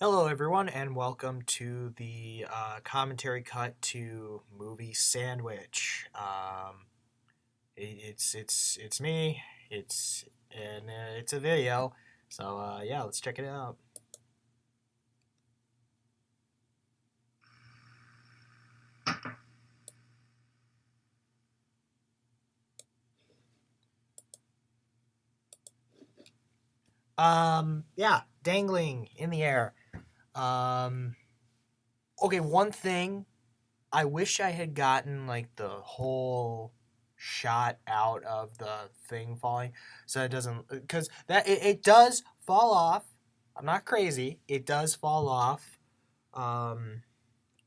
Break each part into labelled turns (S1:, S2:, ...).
S1: Hello, everyone, and welcome to the commentary cut to movie Sandwich. It's me. It's a video. So yeah, let's check it out. Yeah, dangling in the air. Um, okay, one thing I wish I had gotten like the whole shot out of the thing falling so it doesn't because it does fall off. I'm not crazy. It does fall off um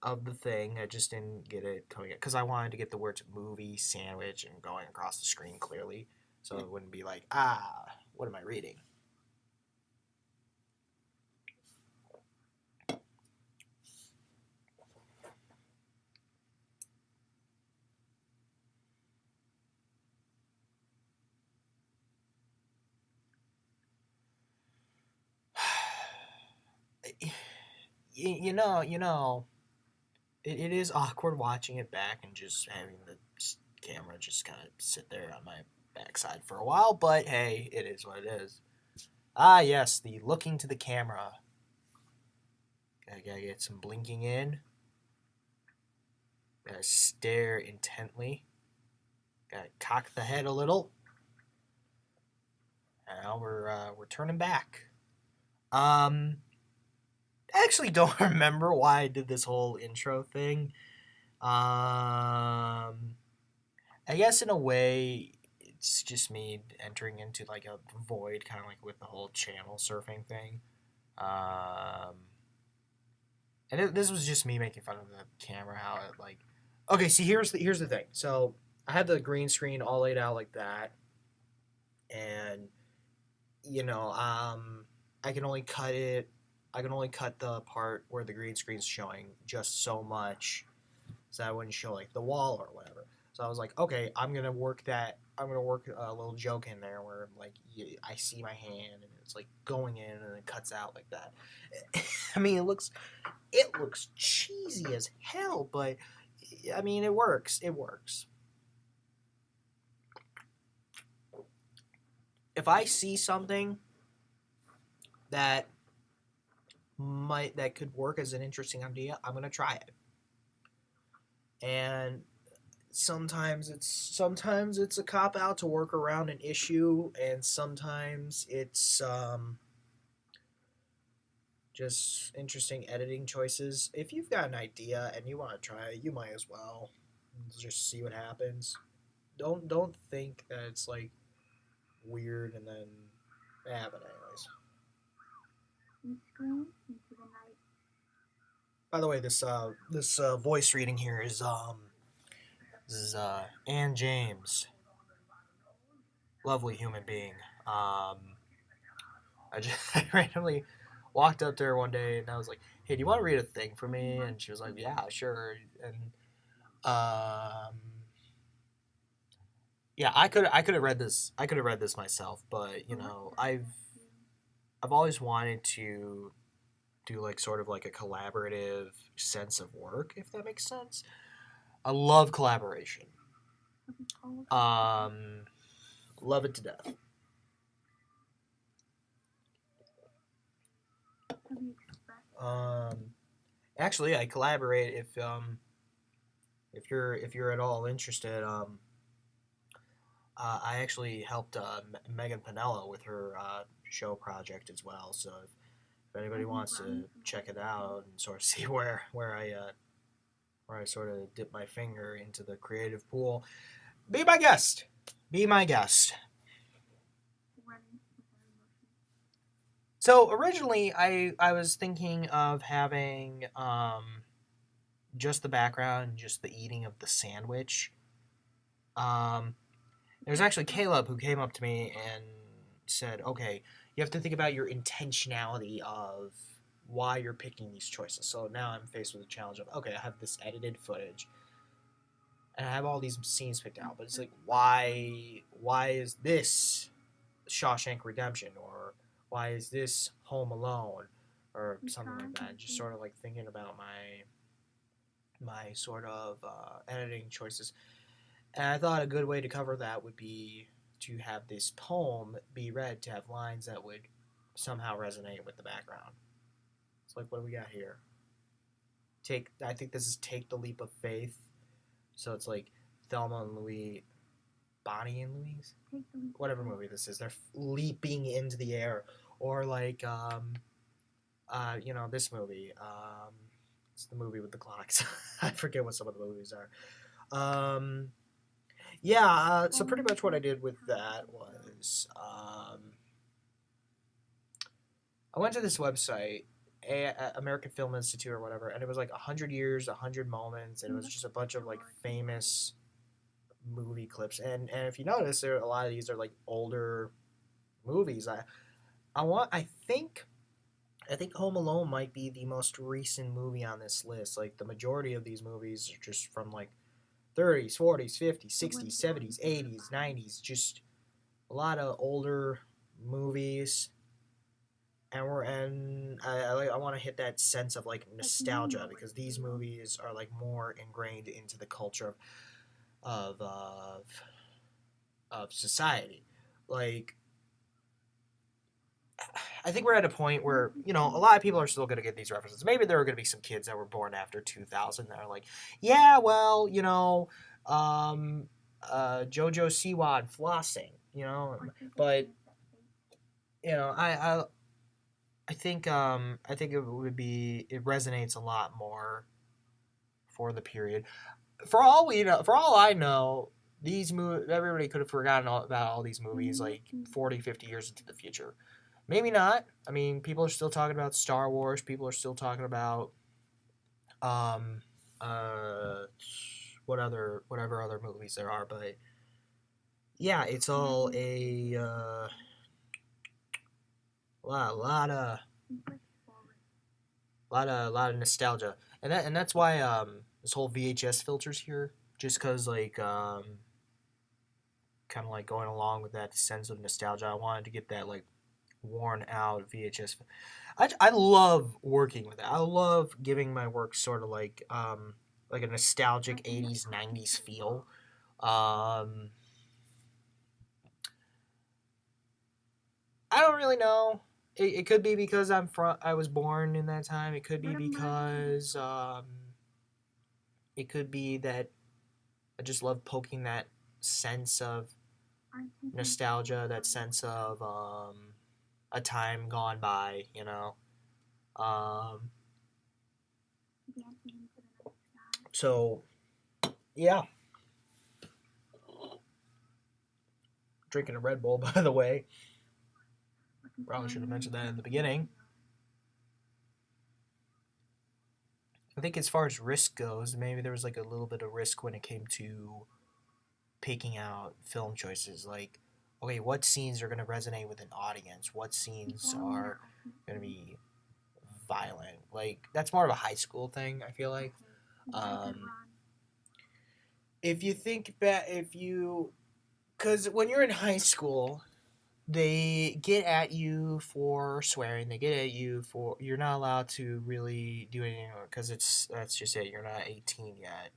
S1: of the thing. I just didn't get it coming because I wanted to get the words movie sandwich and going across the screen clearly so it wouldn't be like, what am I reading? You know, it is awkward watching it back and just having the camera just kind of sit there on my backside for a while, but hey, it is what it is. Ah, yes, the looking to the camera. Gotta get some blinking in. Gotta stare intently. Gotta cock the head a little. And now we're turning back. Um, I actually don't remember why I did this whole intro thing. I guess in a way, it's just me entering into like a void, kind of like with the whole channel surfing thing. Um, this was just me making fun of the camera, how it like. Okay, see, here's the thing. So I had the green screen all laid out like that, and you know, I can only cut it. I can only cut the part where the green screen's showing just so much, so I wouldn't show like the wall or whatever. So I was like, okay, I'm gonna work that. I'm gonna work a little joke in there where like I see my hand and it's like going in and it cuts out like that. I mean, it looks cheesy as hell, but I mean, it works. It works. If I see something that that could work as an interesting idea, I'm gonna try it. And sometimes it's a cop out to work around an issue, and sometimes it's just interesting editing choices. If you've got an idea and you want to try it, you might as well just see what happens. Don't think that it's like weird and then but anyways. By the way, this voice reading here is Ann James, lovely human being. I just I randomly walked up to her one day and I was like, "Hey, do you want to read a thing for me?" And she was like, "Yeah, sure." And um, yeah, I could have read this. I could have read this myself, but I've always wanted to do like sort of like a collaborative sense of work, if that makes sense. I love collaboration. Um, love it to death. Um, actually, I collaborate if you're at all interested. I actually helped Megan Pinella with her show project as well. So if anybody wants to check it out and sort of see where I sort of dip my finger into the creative pool, be my guest. Be my guest. So originally, I was thinking of having just the background, just the eating of the sandwich. Um, There's actually Caleb who came up to me and said, "Okay, you have to think about your intentionality of why you're picking these choices." So now I'm faced with the challenge of, okay, I have this edited footage and I have all these scenes picked out, but it's like, why is this Shawshank Redemption, or why is this Home Alone? or something like that. Just sort of like thinking about my sort of editing choices. And I thought a good way to cover that would be to have this poem be read to have lines that would somehow resonate with the background. It's like, what do we got here? I think this is Take the Leap of Faith. So it's like Thelma and Louise, Bonnie and Louise, whatever movie this is. They're leaping into the air, or like this movie. It's the movie with the clocks. I forget what some of the movies are. So pretty much what I did with that was I went to this website, American Film Institute or whatever, and it was like 100 years, 100 moments, and it was just a bunch of like famous movie clips. And if you notice, a lot of these are like older movies. I think Home Alone might be the most recent movie on this list. Like the majority of these movies are just from like 30s, 40s, 50s, 60s, 70s, 80s, 90s. Just a lot of older movies. And I want to hit that sense of like nostalgia, because these movies are like more ingrained into the culture of society. Like, I think we're at a point where, a lot of people are still going to get these references. Maybe there are going to be some kids that were born after 2000 that are like, yeah, well, JoJo Siwa flossing, but I think it resonates a lot more for the period. For all I know, everybody could have forgotten about all these movies like 40, 50 years into the future. Maybe not. I mean, people are still talking about Star Wars. People are still talking about whatever other movies there are. But yeah, it's all a lot of nostalgia, and that's why this whole VHS filter's here, just because like kind of like going along with that sense of nostalgia. I wanted to get that like worn out VHS. I love working with it. I love giving my work sort of like a nostalgic 80s 90s feel. I don't really know. It could be because I was born in that time. It could be because it could be that I just love poking that sense of nostalgia, that sense of a time gone by, So, yeah. Drinking a Red Bull, by the way. Probably should have mentioned that in the beginning. I think as far as risk goes, maybe there was like a little bit of risk when it came to picking out film choices. Like, okay, what scenes are going to resonate with an audience? What scenes are going to be violent? Like, that's more of a high school thing, I feel like. If you think back, because when you're in high school, they get at you for swearing. They get at you for, you're not allowed to really do anything, because that's just it. You're not 18 yet.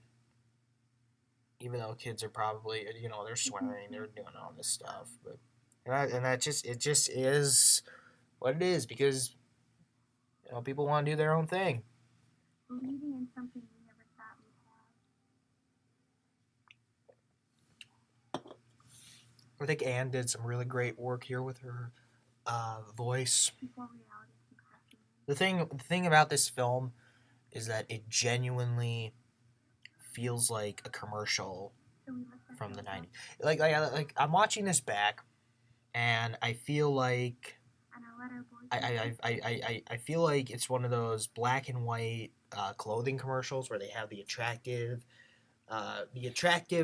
S1: Even though kids are probably, they're swearing, they're doing all this stuff, but it just is what it is, because people want to do their own thing. Believing in something we never thought we'd have. I think Anne did some really great work here with her voice. The thing about this film is that it genuinely feels like a commercial from the 90s. Like I'm watching this back, and I feel like I feel like it's one of those black and white clothing commercials where they have the attractive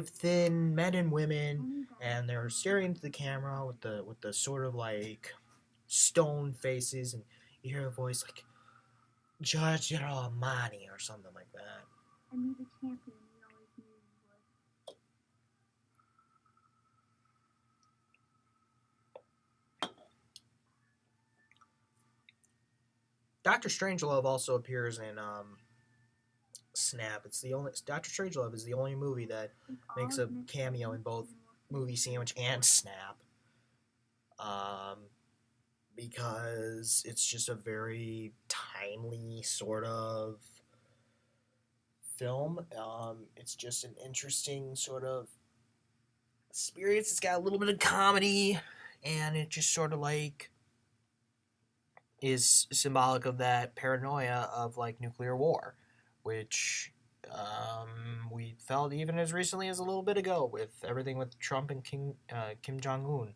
S1: thin men and women, and they're staring into the camera with the sort of like stone faces, and you hear a voice like Giorgio Armani or something like that. And be the champion we always knew Doctor Strangelove also appears in Snap. It's the only Doctor Strangelove is the only movie that makes a cameo in both Movie Sandwich and Snap. Um, because it's just a very timely sort of film. It's just an interesting sort of experience. It's got a little bit of comedy, and it just sort of like is symbolic of that paranoia of like nuclear war, which we felt even as recently as a little bit ago with everything with Trump and Kim Jong Un.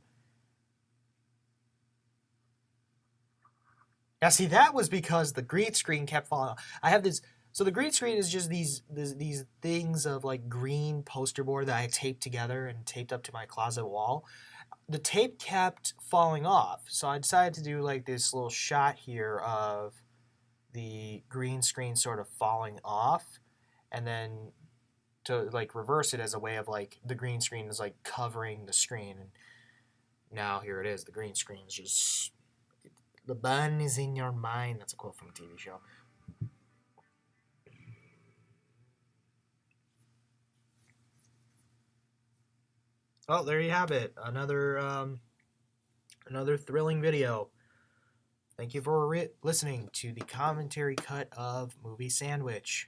S1: Now, see, that was because the green screen kept falling off. I have this. So the green screen is just these things of like green poster board that I taped together and taped up to my closet wall. The tape kept falling off, so I decided to do like this little shot here of the green screen sort of falling off, and then to like reverse it as a way of like the green screen is like covering the screen, and now here it is. The green screen is just the bun is in your mind. That's a quote from a TV show. Oh, there you have it. Another thrilling video. Thank you for listening to the commentary cut of Movie Sandwich.